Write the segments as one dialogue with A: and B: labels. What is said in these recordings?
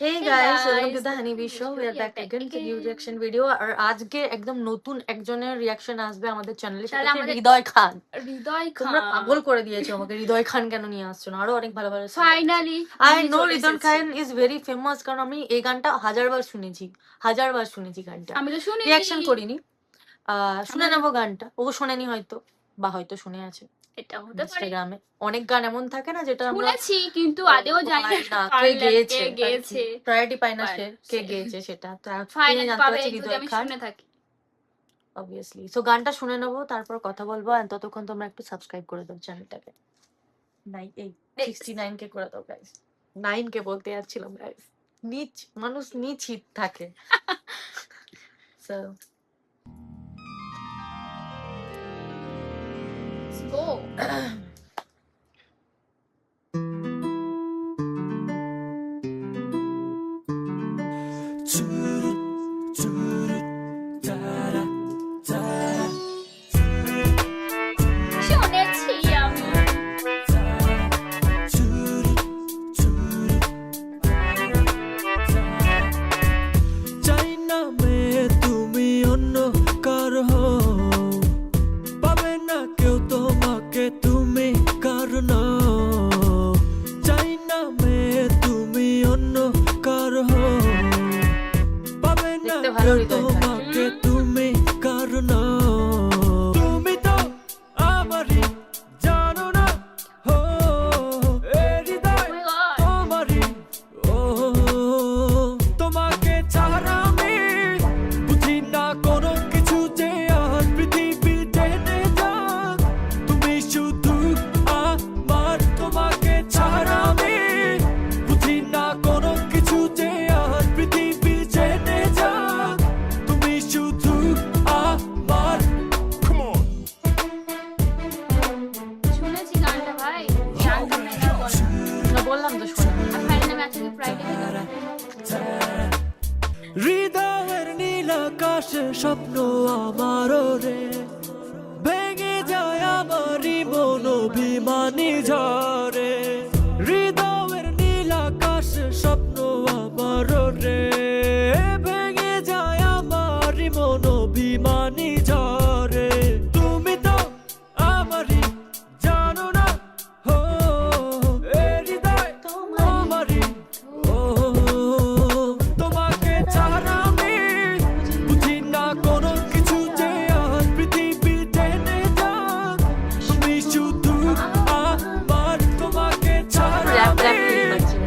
A: Hey
B: Hey
A: guys, welcome to
B: guys,
A: the
B: welcome
A: Honeybee
B: to the
A: Show.
B: show.
A: We are
B: We are
A: back
B: back
A: again with a new
B: again.
A: reaction video. আর আজকে একদম নতুন একজনের reaction আসবে আমাদের চ্যানেলে, সেটা
B: তাহলে
A: হচ্ছে
B: আমাদের
A: হৃদয় খান।
B: হৃদয়
A: তোমরা
B: খান
A: পাগল করে দিয়েছো আমাকে, হৃদয় খান কেন নিয়ে আসছো না, আরো অনেক ভালো ভালো singer আছে।
B: Finally
A: I know Hridoy Khan is very famous, কারণ আমি এই গানটা হাজারবার শুনেছি গানটা।
B: আমি তো শুনিনি।
A: রিয়াকশন করিনি, শুনে
B: আমরা
A: নেবো গানটা। ও শোনেনি হয়তো, বা হয়তো শুনে আছে।
B: এটা হতে পারে।
A: ইনস্টাগ্রামে অনেক গান এমন থাকে না যেটা আমরা
B: শুনেছি কিন্তু আদেও জানি না
A: কে
B: কে
A: গেয়েছে,
B: গেয়েছে।
A: প্রায়োরিটি পাই না সে কে
B: সে-
A: গেয়েছে সেটা। তো
B: ফাইনালি
A: জানতে
B: পাবে
A: পারছি
B: যদি
A: হৃদয়
B: আমি
A: খান,
B: শুনে থাকি।
A: অবভিয়াসলি। সো গানটা শুনে নেবো, তারপর কথা বলবো। আর ততক্ষণ তোমরা একটু সাবস্ক্রাইব করে দাও চ্যানেলটাকে। 69 কে করে দাও গাইস। 9 কে বলতে যাচ্ছিলাম গাইস। নিচ মানুষ নিচ হিত থাকে। সো
B: গো শুনেছি আমি।
C: চাই না মেয়ে তুমি অন্য কার হও, পাবে না কেউ তোমাকে তুমি কার নও। চাই না মেয়ে তুমি অন্য কার হও, পাবে না
A: দেখতে ভালো
C: কেউ
A: হৃদয় খান।
C: তোমাকে তুমি কার নও। তুমি তো আমারই জানো না, হো এ হৃদয়
B: Oh my God!
C: তোমারই। ও তোমাকে ছাড়া আমি বুঝি না কোনো কিছু, যে আর পৃথিবী টেনে যাক তুমি শুধু আমার। তোমাকে ছাড়া আমি বুঝি না কোনো কিছু, যে আর পৃথিবী টেনে যাক তুমি শুধু আমার।
B: শুনেছি গানটা ভাই, জানতাম না এটা বলা।
A: না বললাম তো শোনা।
B: আর ফাইনালি আমি আজকে ফ্রাইডে
C: হৃদয়ের নীল আকাশে স্বপ্ন আমারও রে, ভেঙে যায় আমারই মন অভিমানী ঝরে। হৃদয়ের নীল আকাশে স্বপ্ন আমারও রে, ভেঙে যায় আমারই মন অভিমানী ঝরে। তুমি তো আমারই জানো না, হো এ হৃদয় তোমারই। ও তোমাকে ছাড়া আমি বুঝি না কোনো কিছু, যে আর পৃথিবী টেনে যাক তুমি শুধু আমার। তোমাকে ছাড়া
A: র‍্যাপ
C: আমি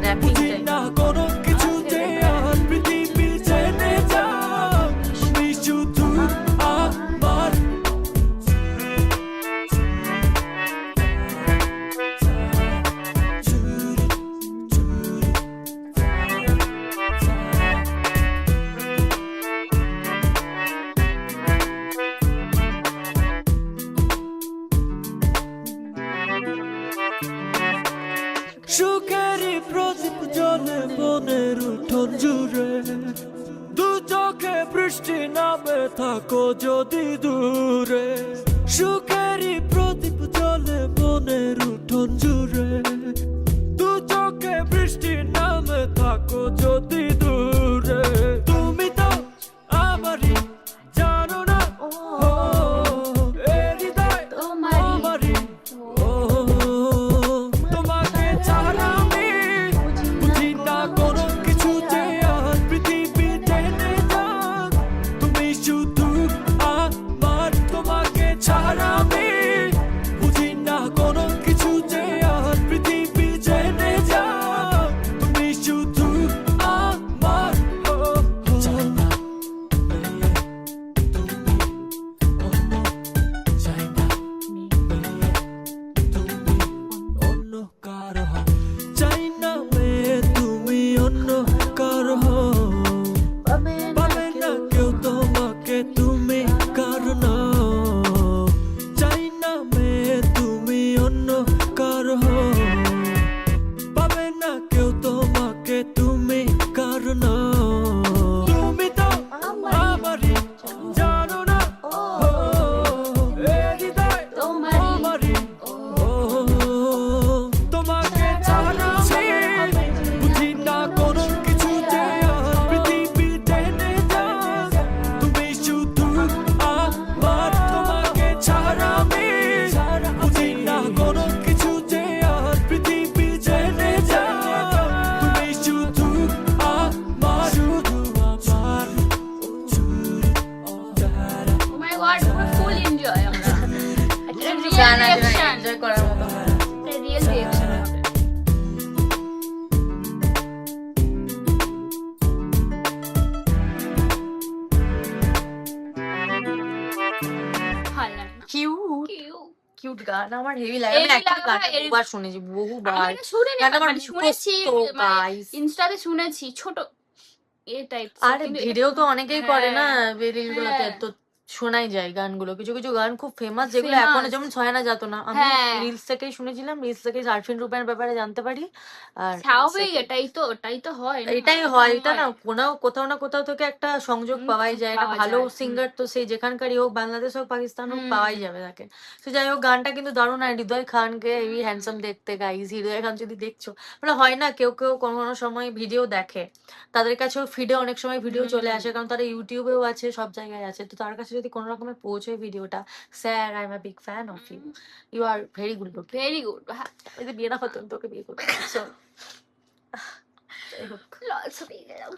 A: র্যাপিং
C: বুঝি
A: টাইপ।
C: না কোনো কিছু, যে আর পৃথিবী টেনে যাক তুমি শুধু আমার। সুখেরই প্রদীপ জ্বলে মনের উঠোন জুড়ে, দু চোখে বৃষ্টি নামে থাকো যদি দূরে। সুখেরই প্রদীপ জ্বলে মনের উঠোন জুড়ে, দু চোখে বৃষ্টি নামে থাকো যদি দূরে। তুমি তো আমারই জানো না, ও এ হৃদয় তোমারই। ও তোমাকে ছাড়া আমি বুঝি না কোনো কিছু, যে আর পৃথিবী টেনে যাক তুমি শুধু আমার। তোমাকে ছাড়া আমি বুঝি না কোনো কিছু, যে আর পৃথিবী টেনে যাক তুমি শুধু আমার।
A: গান আমার হেভি লাগে, আমি
B: Heavy
A: অ্যাকচুয়ালি
B: লাগা,
A: গানটা বহুবার শুনেছি,
B: আমি
A: বহুবার।
B: এটা শুনিনি,
A: গানটা আমার
B: মানে শুনেছি,
A: মুখস্থ
B: মানে
A: গাইস।
B: ইনস্টাতে শুনেছি ছোট এ টাইপস,
A: আরে
B: কিন্তু
A: ভিডিও তো অনেকেই করে না রিল গুলোতে,
B: হ্যাঁ
A: তো শোনাই যায় গানগুলো। কিছু কিছু গান খুব ফেমাস যেগুলো এখনো
B: ফেমাস,
A: যেমন ছয় না যেত না, আমি
B: হ্যাঁ
A: রিলস থেকেই শুনেছিলাম, রিলস থেকেই আরফিন রূপের ব্যাপারে জানতে পারি। আর
B: স্বাভাবিক, এটাই তো হয় না,
A: এটাই
B: এটা
A: হয়, এটা না
B: হয়।
A: কোথাও না কোথাও থেকে একটা সংযোগ পাওয়াই যায়, একটা
B: পাওয়া
A: ভালো
B: যায়,
A: সিঙ্গার তো সেই যেখানকারই হোক, বাংলাদেশ হোক পাকিস্তান হোক,
B: হুম
A: পাওয়াই যাবে তাকে। তো যাই হোক, গানটা কিন্তু দারুণ। আর হৃদয় খানকে হেভি হ্যান্ডসাম দেখতে গাইস, হৃদয় খান যদি দেখছো, মানে হয় না কেউ কেউ কোনো কোনো সময় ভিডিও দেখে, তাদের কাছেও ফিডে অনেক সময় ভিডিও চলে আসে, কারণ তারা ইউটিউবেও আছে, সব জায়গায় আছে, তো তার কাছে যদি কোনো রকমের পৌঁছয় ভিডিওটা, sir I am a big fan of you, you are very good looking.
B: Very good.
A: যদি বিয়ে না হতো তোকে বিয়ে করতাম। So, যাই হোক,
B: লস হয়ে গেলাম।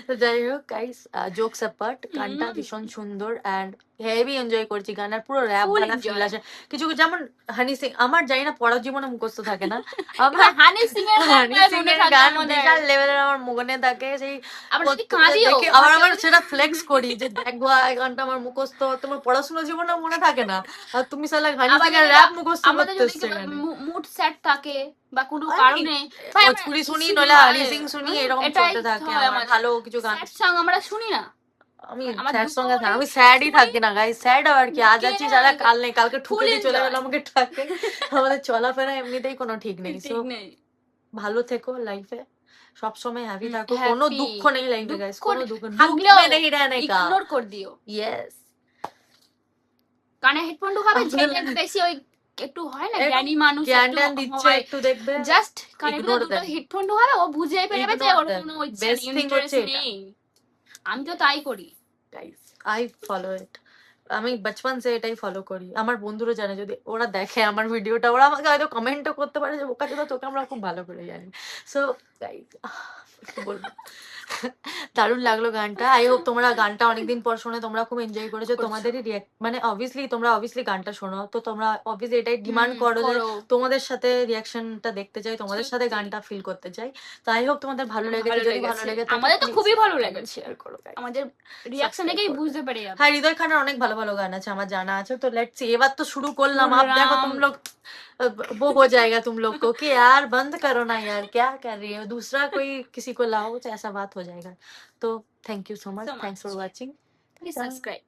A: তো যাই হোক গাইস, জোকস অ্যাপার্ট, গানটা ভীষণ সুন্দর অ্যান্ড হেভি এনজয় করছি। গানের পুরো র্যাপ
B: ফুল
A: বানা ফিল
B: এনজয়।
A: আসে। কিছু যেমন হানি সিং, আমার জানি না পড়ার জীবনে মুখস্থ থাকে না, আমার
B: হানি সিং এর গান
A: হানি সিং
B: মনে
A: এর
B: থাকে
A: গান
B: আমাদের।
A: বিশাল লেভেলের আমার মনে থাকে। সেই
B: আমরা যদি
A: কতগুলো
B: কাঁদিও,
A: দেখে আবার আমার সেটা ফ্লেক্স করি যে দেখো এই গানটা আমার মুখস্থ, তোমার পড়াশোনার জীবনে মনে থাকে না, আর তুমি সালা হানি সিং এর র্যাপ মুখস্থ
B: আমাদের
A: করতে
B: যদি
A: এসছো এখানে।
B: মুড সেট থাকে বা কোনো
A: আমি
B: কারণে, ভাই আমরা
A: ভোজপুরি শুনি
B: শুনি,
A: নইলে হানি সিং শুনি, এরকম
B: এটাই
A: চলতে থাকে
B: হয়
A: আমার।
B: আমাদের।
A: ভালো কিছু গান,
B: স্যাড সং আমরা শুনি না,
A: আমি
B: আমার
A: স্যাড
B: দুঃখ
A: সঙ্গে
B: হলে
A: আমি স্যাডই
B: শুনি,
A: থাকি না গাইস। স্যাড আর কি, আজ
B: কে
A: আছি সারা কাল নেই, কালকে ঠুকে
B: ফুল
A: দিয়ে চলে
B: এনজয়,
A: গেল আমাকে ঠাকে। আমাদের চলাফেরা এমনিতেই কোনো ঠিক নেই। সো
B: ঠিক নেই।
A: ভালো থেকো লাইফে, সব সময় হ্যাপি থাকো, কোনো
B: হ্যাপি,
A: দুঃখ নেই লাইফে গাইস,
B: দুঃখ
A: কোনো দুঃখ দুঃখ
B: থাকলেও
A: মে নেই रहने का।
B: ইগনোর করে দিও।
A: ইয়েস,
B: কানে হেডফোন ঢুকাবে,
A: আপনার
B: ছেলে বেশি ওই একটু হয় না,
A: এরকম
B: জ্ঞানী মানুষ
A: জ্ঞান
B: একটু
A: ট্যান দিচ্ছে
B: হয়,
A: একটু দেখবে,
B: জাস্ট কানে
A: ইগনোর
B: দুটো
A: দেন,
B: হেডফোন ঢুকাবে, ও বুঝেই পেরে যাবে যে
A: ইগনোর
B: ওর
A: দেন।
B: কোনো
A: বেস্ট থিং হচ্ছে
B: ইন্টারেস্ট
A: এটা
B: নেই। আমি তো তাই করি।
A: গাইস, আই ফলো ইট। আমি বচপন সে এটাই ফলো করি, আমার বন্ধুরা জানে, যদি ওরা দেখে আমার ভিডিওটা, ওরা আমাকে হয়তো কমেন্টও করতে পারে যে বোকা চোদা, তোকে আমরা খুব ভালো করে জানি। সো গাইস, কি বলবো, দারুণ লাগলো গানটা। আই হোপ তোমরা গানটা অনেকদিন পর শুনে তোমরা খুব এনজয় করেছো। তোমাদেরই রিয়াক্ট, মানে অবভিয়াসলি তোমরা অবভিয়াসলি গানটা শোনো, তো তোমরা অবভিয়াসলি এটাই ডিমান্ড করো যে তোমাদের সাথে রিয়াকশনটা দেখতে চাই, তোমাদের সাথে গানটা ফিল করতে চাই। তো আই হোপ তোমাদের ভালো লেগেছে, যদি ভালো লেগে থাকে
B: আমাদের তো খুবই ভালো লেগেছে,
A: শেয়ার করো guys।
B: আমাদের রিয়াকশন দেখেই বুঝতে পেরে যাবে।
A: হ্যাঁ, হৃদয় খানের অনেক ভালো ভালো গান আছে আমার জানা আছে। তো লেটস সি, এবার তো শুরু করলাম, আপ দেখো तुम लोग वो हो जाएगा तुम लोग को कि यार बंद करो ना यार, क्या कर रही हो, दूसरा कोई किसी को लाओ, तो ऐसा बात हो जाएगा। तो thank you so much, thanks for watching,
B: please subscribe.